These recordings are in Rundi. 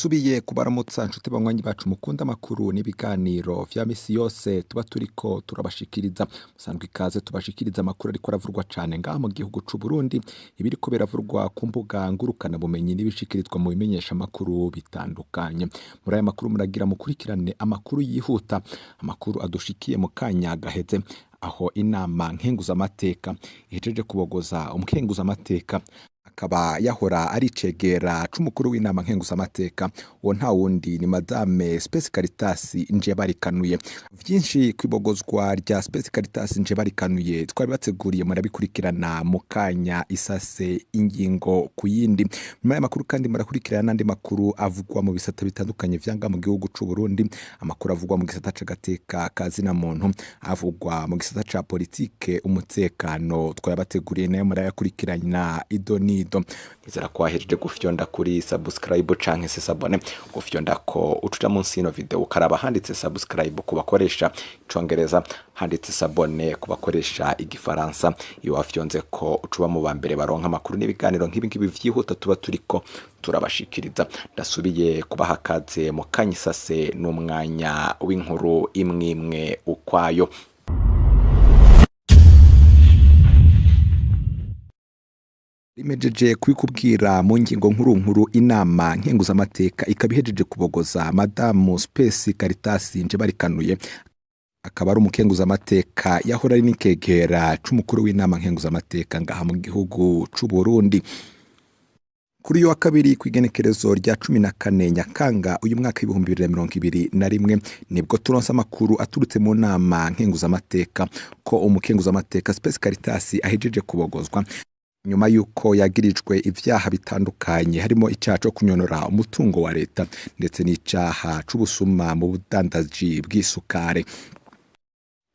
Ndasubiye kubaramutsa nshuti banywanyi bacu mukunda amakuru n'ibiganiro vya misi yose tuba turiko turabashikiriza. Musanzwe ikaze tubashikiriza amakuru ariko aravurwa cane ngaha mu gihugu c'u Burundi, ibiriko biravurwa ku mbuga ngurukana bumenyi n'ibishikirizwa mu bimenyesha amakuru bitandukanye. Muri aya makuru muragira mukurikirane amakuru yihuta, amakuru adushikiye mu kanya gaheze, aho inama nkenguzamateka ihejeje kubogoza umukenguzamateka akaba yahora ari icegera c'umukuru w'inama nkenguzamateka, uwo nta wundi ni Madame Space Caritas Njebarikanuye. Vyinshi kwibogozwa rya Space Caritas Njebarikanuye twari bateguriye murabikurikirana mu kanya isase ingingo ku yindi. Muri aya makuru kandi murakurikirana n'andi makuru avugwa mu bisata bitandukanye vyanga mu gihugu c'u Burundi, amakuru avugwa mu gisata c'agateka kazina muntu, avugwa mu gisata ca politike, umutekano twabateguriye nayo murayakurikirana idoni Nizera ko wahejeje gufyonda kuri subscribe canke se sabone, gufyonda ko ucuja munsi ino video ukaraba handitse subscribe ku bakoresha icongereza, handitse sabone ku bakoresha igifaransa. Iyo wafyonze ko ucuba mu bambere baronka amakuru n'ibiganiro nk'ibi vyihuta tuba turiko turabashikiriza. Ndasubiye kubaha kaze mu kanyisase n'umwanya w'inkuru imwe ukwayo. Rimejeje kubikubwira mu ngingo nkuru inama nkenguzamateka ikabihejeje kubogoza Madame Space Caritas Njebarikanuye, akaba ari umukenguzamateka yahora ari n'ikegera c'umukuru w'inama nkenguzamateka ngaha mu gihugu c'u Burundi. Kuri yo wa kabiri kw'igenekerezo rya 14 Nyakanga uyu mwaka w'2021 nibwo turonse amakuru aturutse mu nama nkenguzamateka ko umukenguzamateka Space Caritas ahejeje kubogozwa nyuma yuko yagirijwe ivyaha bitandukanye, harimo icaha co kunyonora umutungo wa leta ndetse n'icaha c'ubusuma mu budandaji bw'isukari.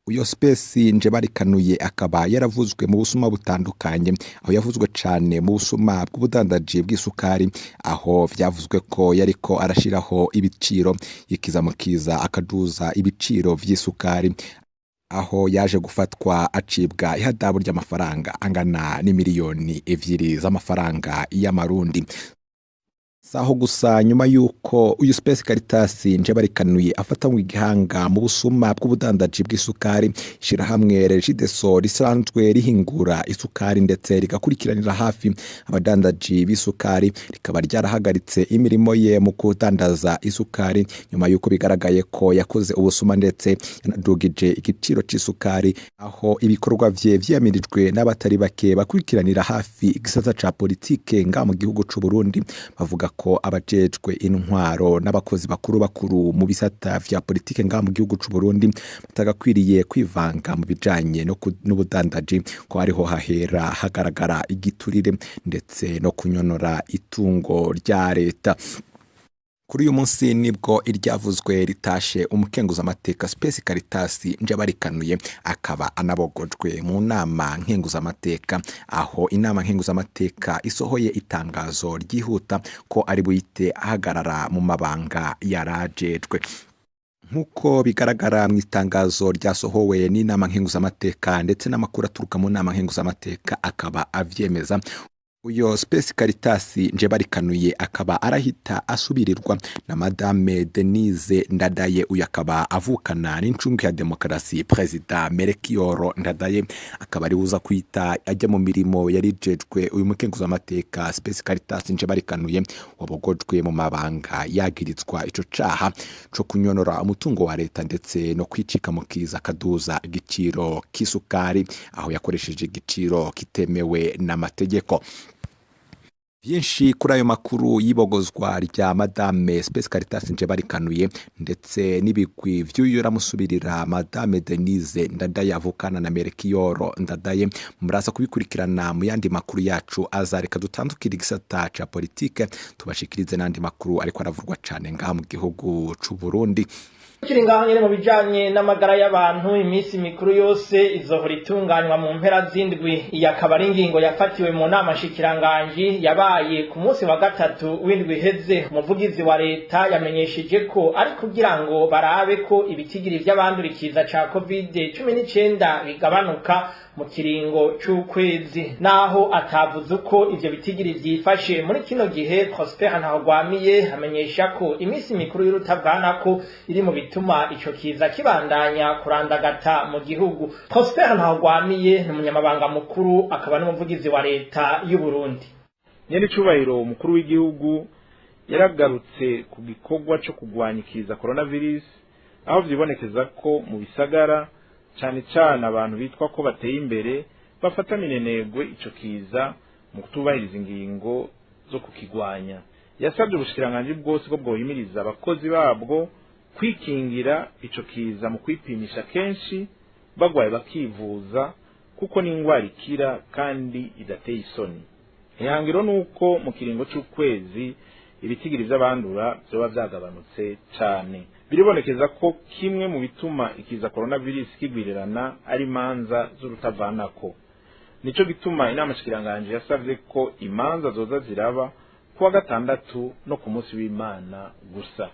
Uyo Space Njebarikanuye akaba yaravuzwe mu busuma butandukanye, aho yavuzwe cane mu busuma bw'ubudandaji bw'isukari, aho vyavuzwe ko yariko arashiraho ibiciro yikizamukiza akaduza ibiciro vy'isukari, aho yaje gufatwa acibwa ihadabu ry'amafaranga angana n'imiliyoni 2 z'amafaranga y'amarundi. Saho gusa nyuma yuko uyu Space Caritas Njebarikanuye afatanywe igihanga mu busuma bw'ubudandaji bw'isukari, shirahamwe Regideso risanzwe rihingura isukari ndetse rigakurikiranira hafi abadandaji b'isukari, rikaba ryarahagaritse imirimo ye mu kudandaza isukari nyuma yuko bigaragaye ko yakoze ubusuma ndetse yanadugije igiciro c'isukari, aho ibikorwa vye vyamirijwe n'abatari bake bakurikiranira hafi igisata ca politike nga mu gihugu c'u Burundi, bavuga ko abajejwe intwaro n'abakozi bakuru mu bisata vya politike nga mu gihugu c'u Burundi batagakwiriye kwivanga mu bijanye n'ubudandaji, ko hariho hahera hagaragara igiturire ndetse no kunyonora itungo rya leta. Kuri uyu munsi nibwo iryavuzwe ritashe umukenguzamateka Space Caritas Njebarikanuye, akaba anabogojwe mu nama nkenguzamateka, aho inama nkenguzamateka isohoye itangazo ryihuta ko ari buyite ahagarara mu mabanga yarajejwe. Nkuko bigaragara mu itangazo ryasohowe n'inama nkenguzamateka ndetse n'amakuru aturuka mu nama nkenguzamateka akaba avyemeza, uyo Space Caritas Njebarikanuye akaba arahita asubirirwa na Madame Denise Ndadaye. Uyu akaba avukana n'incungu ya demokarasi President Melchior Ndadaye, akaba ari uza kwita ajya mu mirimo yarijejwe uyu mukenguzamateka Space Caritas Njebarikanuye wabogojwe mu mabanga yagirizwa ico caha co kunyonora umutungo wa leta ndetse no kwicika mu kiza kaduza igiciro k'isukari, aho yakoresheje igiciro kitemewe n'amategeko. Vyinshi kuri ayo makuru yibogozwa rya Madame Space Caritas Njebarikanuye ndetse n'ibigwi vy'uyu ramusubirira Madame Denise Ndadaye avukana na Melchior Ndadaye, muraza kubikurikirana mu yandi makuru yacu azareka dutandukira igisata ca politike tubashikirize n'andi makuru ariko aravurwa cane ngaha mu gihugu c'u Burundi. Kiri ngaho nyene mu bijanye n'amagara y'abantu, iminsi mikuru yose izohora itunganywa mu mpera z'indwi. Iyi akaba ari ingingo yafatiwe mu nama shikiranganji yabaye ku munsi wa gatatu w'indwi iheze. Umuvugizi wa leta yamenyesheje ko ari kugira ngo barabe ko ibitigiri vy'abandurikiza ca COVID-19 bigabanuka mu kiringo c'ukwezi. Naho atavuze uko ivyo bitigiri vyifashe muri kino gihe, Prosper Ntahogwamiye amenyesha ko iminsi mikuru y'urutavanako iri mu bituma ico kiza kibandanya kurandagata mu gihugu. Prosper Ntahogwamiye ni umunyamabanga mukuru akaba n'umuvugizi wa leta y'u Burundi. Nyene icubahiro umukuru w'igihugu yaragarutse ku gikorwa co kugwanya ikiza coronavirus, aho vyibonekeza ko mu bisagara cane cane abantu bitwa ko bateye imbere bafata minenegwe ico kiza mu kutubahiriza ingingo zo kukigwanya. Yasabye ubushikiranganji bwose ko bwohimiriza abakozi babwo kwikingira ico kiza mu kwipimisha kenshi, bagwaye bakivuza kuko ni ingwara ikira kandi idateye isoni. Ihangiro nuko mu kiringo c'ukwezi ibitigiri vy'abandura vyoba vyagabanutse cane. Biribonekeza ko kimwe mu bituma ikiza coronavirus kigwirirana ari imanza z'urutavanako. Nico gituma inama shikiranganje yasavye ko imanza zoza ziraba kuwa gatandatu no ku munsi w'Imana gusa.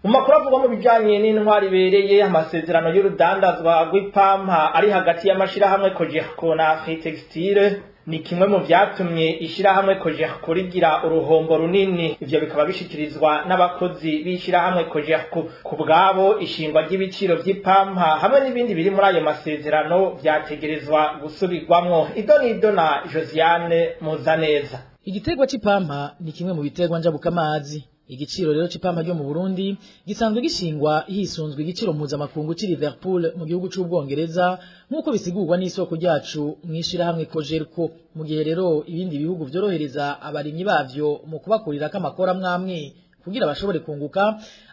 Umakuru avuga mu bijanye n'intwari bereye amasezerano y'urudandazwa rw'ipampa ari hagati y'amashirahamwe Cogerco na Afritextile ni kimwe mu vyatumye ishirahamwe Cogerco rigira uruhombo runini. Ivyo bikaba bishikirizwa n'abakozi b'ishirahamwe Cogerco. Ku bwabo ishingwa ry'ibiciro vy'ipampa hamwe n'ibindi biri muri ayo masezerano vyategerezwa gusubirwamwo. Idonido na Josiane Muzaneza. Igiterwa c'ipampa ni kimwe mu biterwa njabukamazi. Igiciro rero c'ipampa ryo mu Burundi gisanzwe gishingwa hisunzwe igiciro mpuzamakungu ci Liverpool mu gihugu c'Ubwongereza, nk'uko bisigurwa n'isoko ryacu mwishirahamwe Cogerco. Mu gihe rero ibindi bihugu vyorohereza abarimyi bavyo mu kubakurira kamakora mwamwe kugira bashobore kunguka,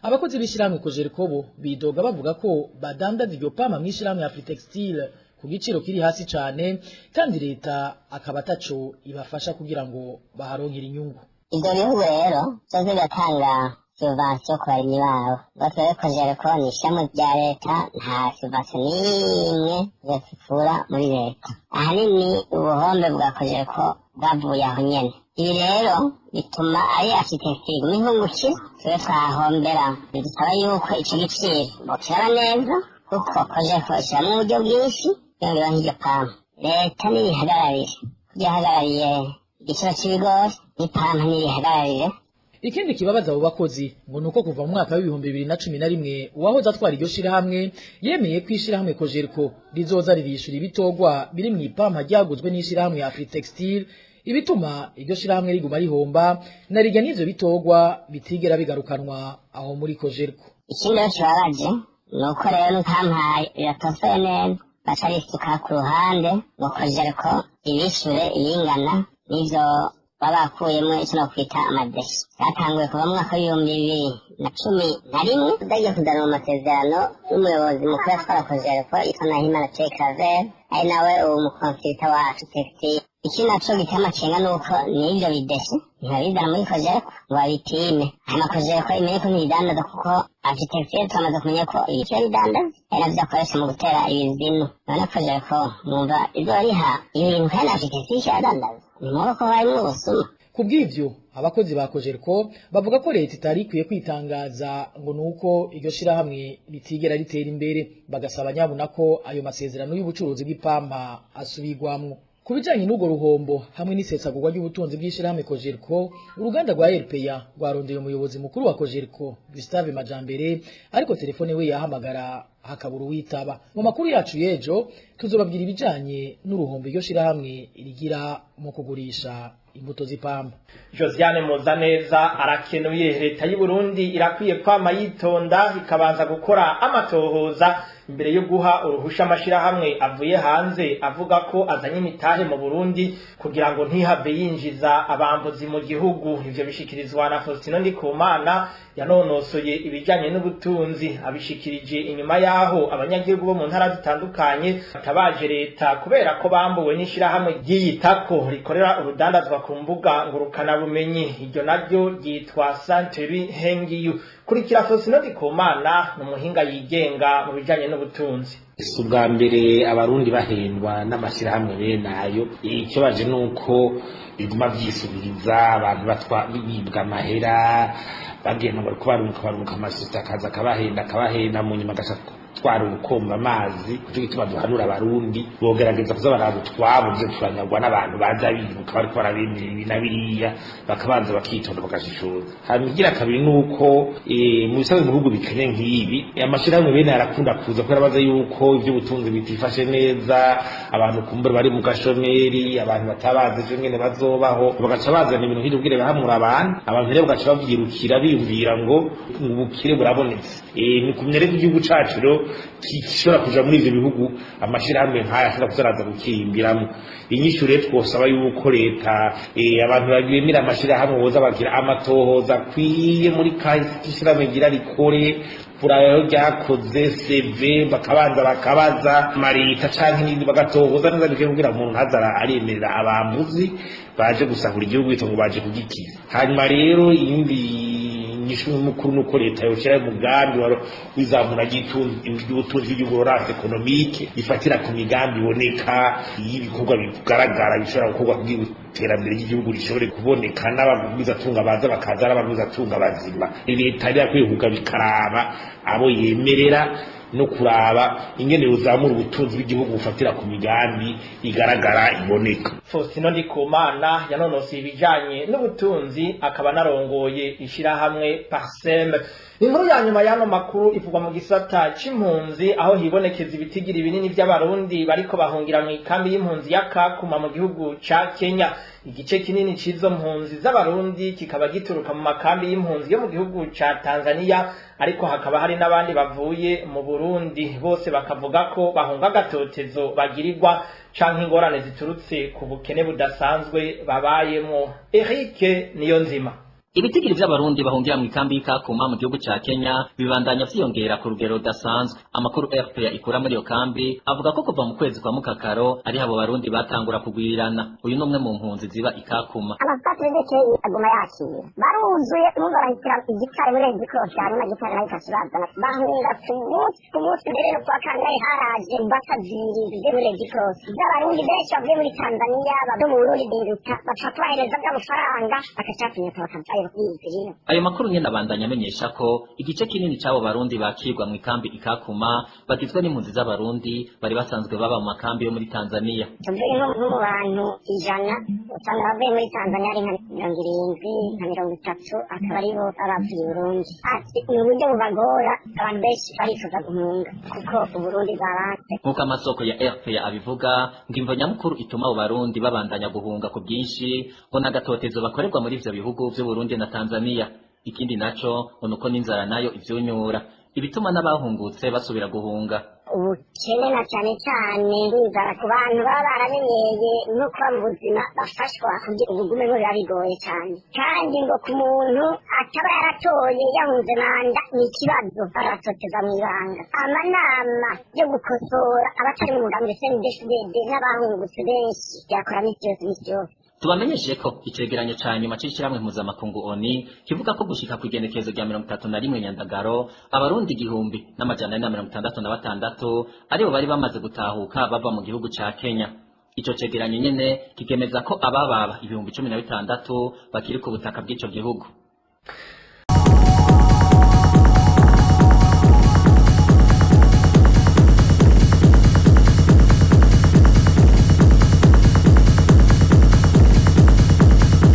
abakozi b'ishirahamwe Cogerco bo bidoga bavuga ko badandaza iryo pampa mwishirahamwe Afritextile ku giciro kiri hasi cane, kandi leta akaba ataco ibafasha kugira ngo baharonkere inyungu. Ivyo bihugu rero vyoze biratanga subvention ku barimyi babo. Batwe Cogerco ni ishami rya leta, nta subvention n'imwe yofifura muri leta. Ahanini ubuhombe bwa Cogerco bwavuye aho nyene. Ibi rero bituma ari Afritextile mihungukira, twe twahombera. Bidusaba yuko ico giciro bokiraba neza, kuko Cogerco ishiramwo uburyo bwinshi yongera nk'iryo pampa. Leta niyihagararire, kugihagarariye igiciro c'ibigori n'ipampa niyihagararire. Ikindi kibabaza abo bakozi ngo nuko kuva mu mwaka wa 2011 uwahoze atwara iryo shirahamwe yemeye kwishirahamwe Cogerco rizoza ririshura ibitogwa biri mu ipampa ryaguzwe n'ishirahamwe Afritextile, ibituma iryo shirahamwe riguma rihomba na rijya n'ivyo bitogwa bitigera bigarukanwa aho muri Cogerco. Ikindi kibabaje nuko rero n'ipampa iratosoye neza, bacarisuka ku ruhande ngo Cogerco ibishure iyingana n'ivyo babakuyemwo ico nokwita amadeshi. Zatanguye kuva mu mwaka w'2011 udagiye kuzana mu masezerano n'umuyobozi mukuru atwara Cogerco yitwa Nahimana Pierre Claver, ari nawe ubu mukonsilita wa Afritextile. Iki naco giteye amakenga nuko n'ivyo bideshi ntibabizana muri Cogerco ngo babipime, hanyuma Cogerco imenye ko ntibidandaza, kuko Afritextile twamaze kumenya ko ibiciro bidandaza ari navyo akoresha mu gutera ibizinu. None Cogerco mwumva izoriha ibintu kandi Afritextile iradandaza? Ni muboko harimwo ubusuma. Kubw'ivyo abakozi ba Cogerco bavuga ko leta itari ikwiye kwitangaza ngo nuko iryo shirahamwe ritigera ritera imbere, bagasaba nyabuna ko ayo masezerano y'ubucuruzi bw'ipampa asubirwamwo. Ku bijanye n'ubwo ruhombo hamwe n'isesagurwa ry'ubutunzi bw'ishirahamwe Cogerco, uruganda rwa RPA rwarondeye umuyobozi mukuru wa Cogerco Gustave Majambere, ariko telefone we yahamagara hakabura uwitaba. Mu makuru yacu yejo tuzobabwira ibijanye n'uruhombo iryo shirahamwe rigira mu kugurisha imbuto z'ipampa. Josiane Muzaneza arakenuye leta y'u Burundi irakwiye kwama yitonda ikabanza gukora amatohoza imbere yo guha uruhusha amashirahamwe avuye hanze avuga ko azanye imitahe mu Burundi kugira ngo ntihave yinjiza abambuzi mu gihugu. Ivyo bishikirizwa na Faustin Ndikumana yanonosoye ibijanye n'ubutunzi, abishikirije inyuma yaho abanyagihugu bo mu ntara zitandukanye batabaje leta kubera ko bambuwe n'ishirahamwe ryiyitako rikorera urudandazwa ku mbuga ngurukana bumenyi. Iryo naryo ryitwa Santeri Hengiyu. Kurikira Faustin Ndikumana n'umuhinga yigenga mu bijanye n'ubutunzi. Ubwa mbere abarundi bahendwa n'amashirahamwe bene ayo, icyo baje nuko biguma vyisubiriza, abantu bibwa amahera bagenda ngo kubarunka amasosiyete akaza akabahenda mu nyuma twara ubukomba amazi. Kuko gituma duhanura abarundi bogerageza kuza barabutwabo byo turanyagwa n'abantu baza bibuka bariko barabemera ibi na biriya, bakabanza bakitonda bagashishoza. Hanyuma kabiri nuko mu bisabe mu bihugu bikenye nk'ibi amashirahamwe bene arakunda kuza kubera baza yuko ivyo butunzi bitifashe neza, abantu kumbura bari mu gashomeri, abantu batabaze ejo ngene bazobaho, bagaca bazana ibintu nk'ivyo kugira bahamura abantu rero bagaca bavyirukira biyumvira ngo ubukire burabonetse. Ni kumyereka igihugu cacu rero kishobora kuja muri ivyo bihugu amashirahamwe nk'aya ashobora kuzaraza gukimbiramo. Inyishu rero twosaba yuko leta abantu babemera amashirahamwe boza bagira amatohoza akwiye muri kahishirahamwe gira rikore purayo ryakoze CV bakabanza bakabaza marita canke n'indi bagatohoza neza bike kugira umuntu ntazara aremerera abambuzi baje gusahura igihugu ngo baje kugikiza. Hanyuma rero iyindi nyishu mukuru nuko leta yoshira umugambi wizamura ubutunzi bw'igihugu rase economique ifatira ku migambi iboneka y'ibikorwa bigaragara bishobora gukorwa kugira iterambere ry'igihugu rishobore kuboneka, n'abagumiza tunga baza bakaza n'abagumiza tunga bazima. Leta yari yakwiye kuga bikaraba abo yemerera no kuraba ingene uzamura ubutunzi bw'igihugu bufatira ku migambi igaragara iboneka. Faustin Ndikumana yanonosoye ibijanye n'ubutunzi akaba narongoye ishirahamwe Parsem. Inkuru ya nyuma y'ano makuru ivugwa mu gisata c'impunzi aho hibonekeza ibitigiri binini by'abarundi bariko bahungira mu ikambi y'impunzi ya Kakuma mu gihugu ca Kenya. Igice kinini cizo mpunzi z'abarundi kikaba gituruka mu makambi y'impunzi yo mu gihugu ca Tanzania, ariko hakaba hari n'abandi bavuye mu Burundi. Bose bakavuga ko bahunga gatotezo bagirirwa canke ingorane ziturutse ku bukene budasanzwe babayemo. Eric Niyonzima. Ibitigiri by'abarundi bahungira mu ikambi y'Ikakuma mu gihugu ca Kenya bibandanya vyiyongera ku rugero rudasanzwe. Amakuru RPA ikura muri iyo kambi avuga ko kuva mu kwezi kwa Mukakaro ari abo barundi batangura kugwirirana. Uyu numwe mu mpunzi ziba Ikakuma. Amapatrike aguma yakira baruzuye ubu barahitira igitare muri Gikross hanyuma gitare nayo kasibazana bahunga ku munsi mbere no kwa kangahe haraje bataziri bije muri Gikross. Abarundi benshi bavuye muri Tanzania bado mu Burundi biruta bacapahereza bw'amafaranga bakacapinya bakava. Ayo makuru nyene abandanya amenyesha ko igice kinini c'abo barundi bakirwa mu ikambi Ikakuma bagizwe n'impunzi z'abarundi bari basanzwe baba mu makambi yo muri Tanzania. Tuvuye nko mu bantu 100 usanga bavuye muri Tanzania ari nka 70 nka 30 akaba aribo abavuye Burundi. Ati ni uburyo bubagora abantu benshi barifuza guhunga kuko Uburundi bwaranse. Nkuko amasoko ya RPA abivuga ngo imvo nyamukuru ituma abo barundi babandanya guhunga ku bwinshi ngo nagatotezo bakorerwa muri ivyo bihugu vyo Burundi na Tanzania. Ikindi naco nuko n'inzara nayo ivyunyura ibituma n'abahungutse basubira guhunga. Ubukene na cyane inzara ku bantu baba baramenyeye no kuba mu buzima bafashwa kugira ubugume bo bigoye cyane, kandi ngo ku muntu ataba yaratoye yahunze manda ni ikibazo aratoteza mu ibanga. Amanama yo gukosora abatari mu mugambi CNDD n'abahungutse benshi yakora n'iki yose. Tubamenyeshe ko icegeranyo ca nyuma c'ishiramwe mpuzamakungu ONU kivuga ko gushika ku igenekerezo rya 31 Nyandagaro abarundi 1466 aribo bari bamaze gutahuka bava mu gihugu ca Kenya. Ico cegeranyo nyene kikemeza ko abababa 1016 bakiri ku butaka bw'ico gihugu.